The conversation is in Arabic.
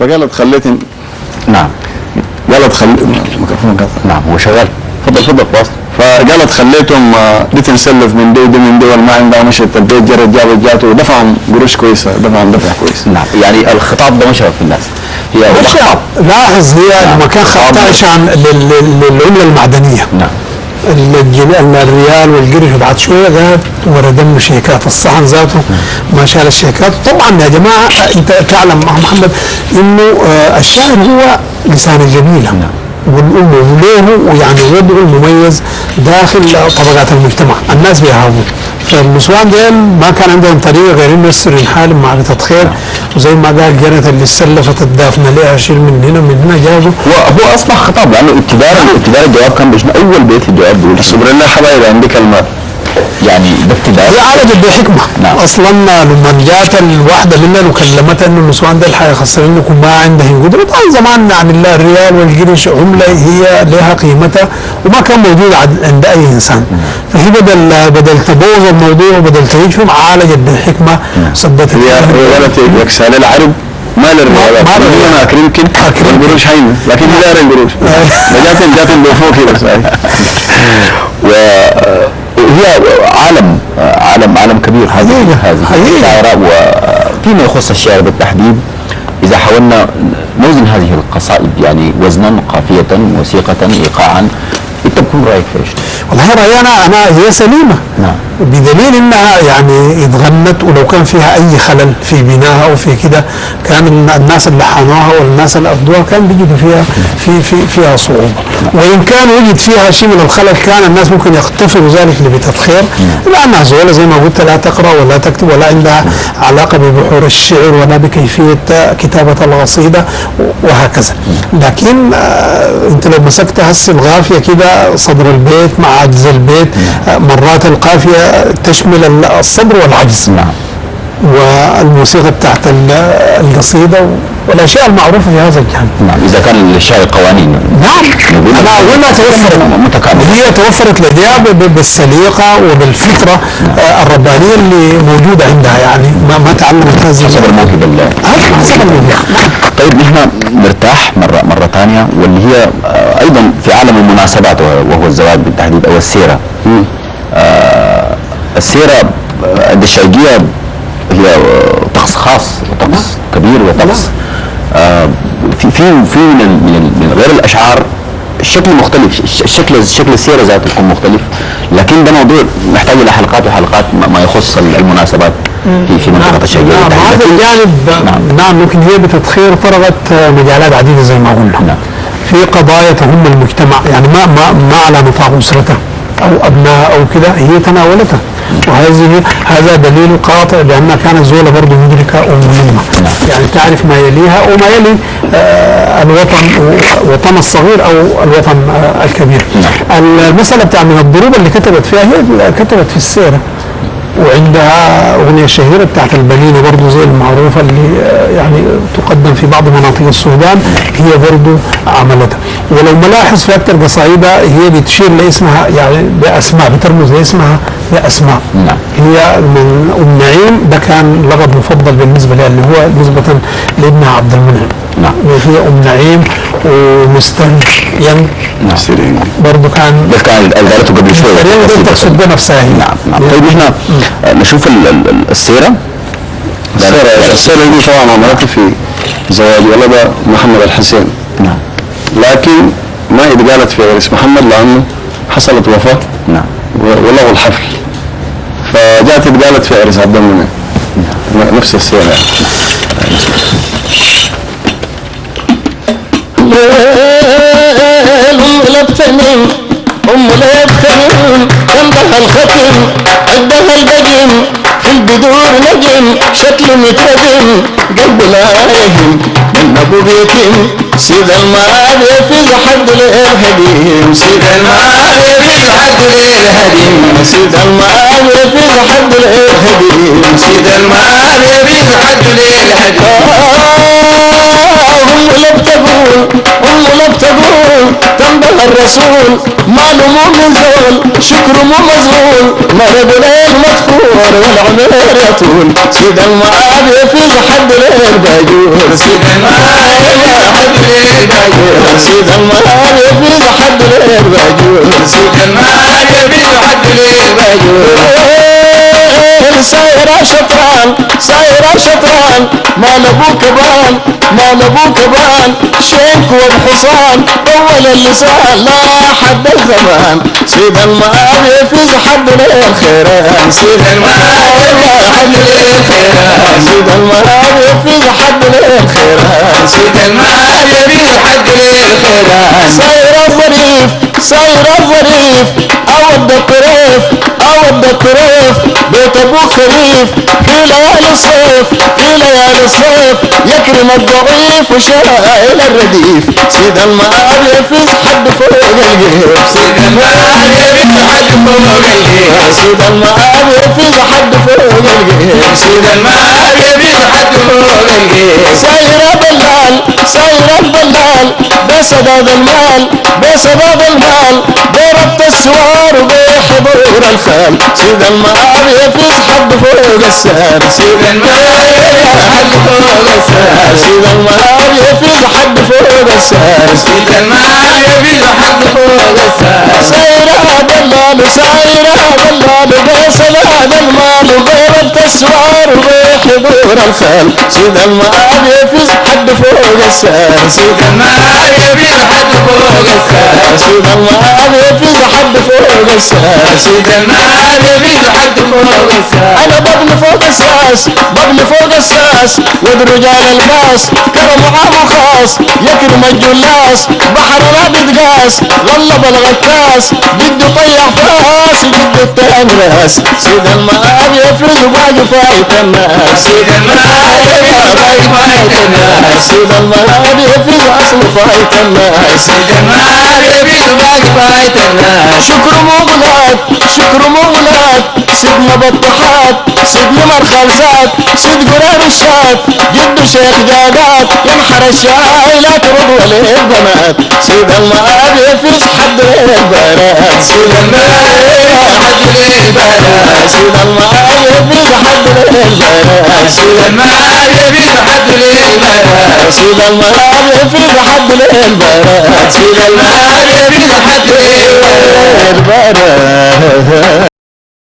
فقالت خليتني. نعم. قالت الميكروفون قطع. نعم هو شغال. تفضل واصل. فقالت خليتهم دي تنسلف من دي ودي من دول ما عندها مشت البيت جرت جابت جاته ودفعهم قروش كويسه دفعهم دفع كويس. نعم يعني الخطاب ده مشرف في الناس. هي لاحظ هي لما كان خطاب عشان للعمله المعدنيه. نعم. الريال والقرش بعد شويه قالت وردنا شيكات الصحن ذاته ما شال الشيكات. طبعا يا جماعه انت تعلم محمد انه الشاعر هو لسان الجميله. نعم. وله يعني وضعه المميز داخل طبقات المجتمع، الناس بيهابوه. فالنسوان ديل ما كان عندهم طريقه غير انه يسروا حالهم معرفه خير، وزي ما قال جنت اللي سلفت الدافنه ليها شيل من هنا من هنا جابوا. هو اصبح خطاب لانه ابتداء الجواب كان بيشمل اول بيت في الجواب بيقول صبر الله حبايب عندي كلمات. يعني ده ابتداء. هي عالجت بحكمه. نعم. اصلا لما جات الواحده مننا وكلمتها انه النسوان ديل حيخسروا لكم ما عندهم قدره. طبعا زمان يعني الريال والقرش عمله هي لها قيمتها وما كان موجود عند اي انسان. فهي بدل تبوظ الموضوع وبدل تعيشهم عالجت بحكمه صدتها. هي قالت يكسال العرب ما للريالات ما اكرمكم والقروش هينه لكن هي دار القروش. جاتهم بفوق بس. وهي عالم كبير هذه الشاعرة. وفيما يخص الشعر بالتحديد إذا حاولنا نوزن هذه القصائد يعني وزنا قافية وثيقة إيقاعا، انت بكون رايك في ايش؟ والله رايي انا هي سليمه. نعم. بدليل انها يعني اتغنت ولو كان فيها اي خلل في بناها او في كده كان الناس اللي حانوها والناس اللي افضوها كان بيجدوا فيها فيها صعوبه. وان كان وجد فيها شيء من الخلل كان الناس ممكن يغتفروا ذلك لبتدخير لانها زوله زي ما قلت لا تقرا ولا تكتب ولا عندها علاقه ببحور الشعر ولا بكيفيه كتابه القصيده وهكذا. لكن انت لو مسكت هسه القافيه كده صدر البيت مع عجز البيت مرات القافيه تشمل الصدر والعجز. نعم. والموسيقى بتاعت القصيده والاشياء المعروفه في هذا الجانب. نعم. اذا كان للشعر قوانين. نعم. انا اقول لها توفرت متكامله. هي توفرت لديها بالسليقه وبالفطره الربانيه اللي موجوده عندها يعني ما تعلمت هذه حسب الموهبه حسب الموهبه. طيب نحن نرتاح مره ثانيه واللي هي ايضا في عالم المناسبات وهو الزواج بالتحديد او السيره. السيره عند الشرقيه هي طقس خاص وطقس كبير وطقس في من غير الاشعار الشكل مختلف. شكل السيره ذاته يكون مختلف، لكن ده موضوع محتاج الى حلقات وحلقات ما يخص المناسبات في منطقه الشرقيه. نعم. هذا الجانب نعم ممكن هي بتدخير فرغت مجالات عديده زي ما قلنا. نعم. في قضايا تهم المجتمع يعني ما على نطاق اسرته او ابناء او كده هي تناولتها، هذا دليل قاطع بانها كانت زوله برضه مدركه ومهمه. يعني تعرف ما يليها وما يلي الوطن الصغير او الوطن الكبير. المساله بتاع من الضروب اللي كتبت فيها هي كتبت في السيره، وعندها اغنيه شهيره بتاعت البنينه برضه زي المعروفه اللي يعني تقدم في بعض مناطق السودان هي برضه عملتها. ولو ملاحظ في اكثر قصائدها هي بتشير لاسمها يعني باسماء بترمز لاسمها باسماء. نعم. هي من ام نعيم ده كان لقب مفضل بالنسبه لها اللي هو نسبه لابنها عبد المنعم. نعم. وهي ام نعيم ومسترين. نعم. برضه كان بس كان قالته قبل شويه. مسترين دي تقصد بنفسها هي. نعم. طيب احنا نشوف السيره. السيره دي طبعا عملته في زواج ولد محمد الحسين. نعم. لكن ما اتقالت في عرس محمد لانه حصلت وفاه. نعم. ولغوا الحفل فجاءت اتقالت في عرس عبد المنعم. نفس السيره يعني. لبتنين ام لبتنين جنبها الختم عندها البجم في البدور نجم شكل متردم قلب نايم من ابو بيتم سيد المال يفيز حد للهديم سيد المال يفيز حد للهديم سيد المال يفيز حد للهديم سيد المال يفيز حد للهديم. هم لا بتقول تنبه الرسول ماله مو من زول شكره مو مزغول مرض ليل مدفور والعمر يطول سيد المعاد يفيز حد ليل باجور سيد المعاد الباجور سيد المال يفيد حد الباجور سيد المال يفيد حد الباجور سايرة شطران سايرة شطران مال ابوك بان مال ابوك بان شيك والحصان طول اللسان لا حد الزمان سيد المال يفيد حد الخيران سيد المال يفيد حد الخيران سيد المال يفيد حد الخيران سيد المال يفيد حد الخيران سايرة ظريف سايرة ظريف اود الطريف اود الطريف بيت ابوك ريف في ليالي الصيف في ليالي الصيف يكرم الضعيف وشائل الرديف سيد المال يفيز حد فوق الجيف سيد المال يفيز حد فوق الجيف سيد المال يفيز حد فوق الجيف سيد المال يفيز حد فوق الجيف سايرة بلال سايرة بلال بسبب المال بسبب المال بربط السوار وبحضور الخال سيد المال يفيز حد فوق السهر سيد المال يفيز حد فوق السهر سيد المال يفيز حد فوق السهر سيد المال يفيز حد فوق السهر سايرة بلال سايرة بلال بسبب المال وبربط السوار وبحضور الخال سيد المال يفيز حد فوق السهر سيد المال يفيز حد فوق السهر سيد المال يفيز حد فوق السهر سيد المال يفيز حد فوق السهر انا ببني فوق الساس ببني فوق الساس ود رجال الباس كرم عام خاص يكرم الجلاس بحر ما بيتقاس غلب الغكاس جد طيح فاس جد التاني راس سيد المال يفيز باقي فايت الناس سيد المال يفيز باقي فايت الناس سيد المال يفيز اصل فايت الناس سيد المال يفيز باقي فايت الناس شكر مغلات شكر مغلات سيدنا بطحات سيدنا مرخلزات سيد قرار الشات جد شيخ جادات ينحر الشاي لا ترد ولي البنات سيد المال يفيز حد البنات سيد المال يفيز حد البنات سيد المال يفيز حد البنات سيد المال يفيز حد البنات سيد المال يفيز حد البنات سيد المال يفيز حد البنات